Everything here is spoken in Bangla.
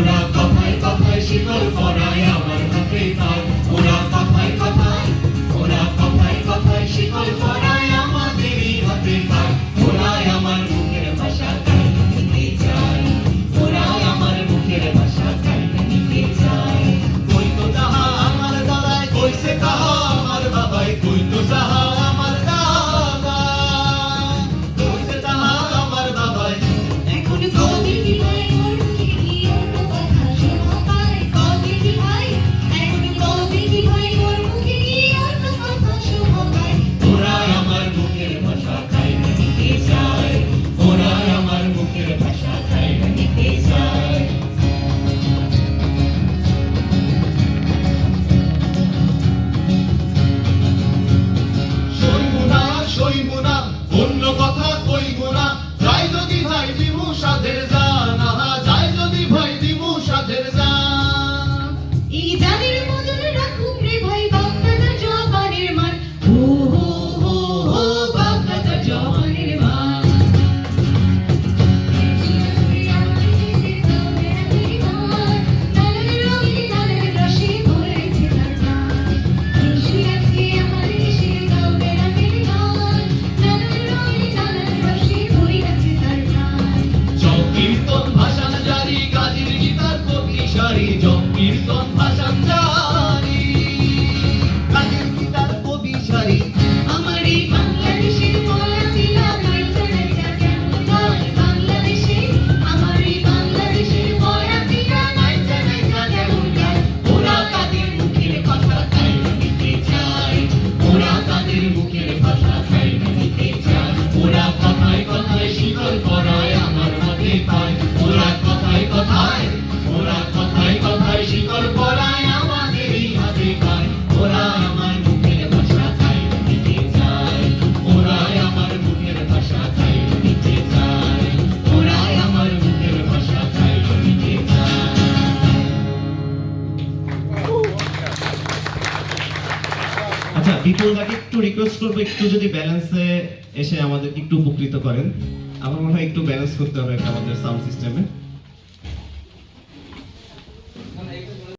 ওরা কথায় কথায় শিকল পরায় আমার হাতে তাই, ওরা কথায় কথায়, ওরা কথায় কথায় শিকল পরায় আমাদেরই হাতে তাই, ওরাই আমার মুখের ভাষা তাই নিতে চায়, ওরাই আমার মুখের ভাষা তাই নিতে চায়। কই তো তাহা আমার দাদাই, কইছে তাহা আমার বাবাই, কই তো তাহা আমার দাদা, কইছে তাহা আমার বাবাই। এখন কবি কি ভাই ওর মুখে কি অন্য কথা শোনা পায়, কবি কি ভাই, এখন কবি কি ভাই ওর মুখে কি অন্য কথা শোনা পায়। ওরাই আমার মুখের ভাষা তাই নিতে চায়, ওরাই আমার মুখের ভাষা তাই নিতে চায়। সইব না অন্য কথা কইব না, যাই যদি ভাই দিমু সাধের জান, আহা যাই যদি ভাই দিমু সাধের জান। এই জানের মদন রাখুম রে ভাই বাপদাদা জওয়ানের মান, হো হো হো হো বাপদাদা জওয়ানের মান। কীর্তন ভাষণ জারি গাজীর গীতার কবি সারি, কীর্তন ভাষণ জারি গাজীর গীতার কবি সারি। আমার এই বাংলাদেশের পয়া পিলা নাইচা নাইচা কেমন গায়, বাংলাদেশে আমার এই বাংলাদেশের পয়া পিলা নাইচা নাইচা কেমন গায়। ওরা তাদের মুখের ভাষা তাই নিতে চায়, ওরা তাদের মুখের ভাষা তাই নিতে চায়। ওরা কথায় কথায় শিকল পরায় আমার হাতে তাই, ওরা কথায় কথায়, ওরা কথায় কথায় শিকল পরায় আমাদেরই হাতে তাই, ওরা আমার মুখের ভাষা তাই নিতে চায়, ওরাই আমার মুখের ভাষা তাই নিতে চায়, ওরাই আমার মুখের ভাষা তাই নিতে চায়। আচ্ছা, বিপুল দাকে একটু রিকোয়েস্ট করবো একটু যদি ব্যালেন্সে এসে আমাদের একটু উপকৃত করেন। আমার মনে হয় একটু ব্যালেন্স করতে হবে আমাদের সাউন্ড সিস্টেমে।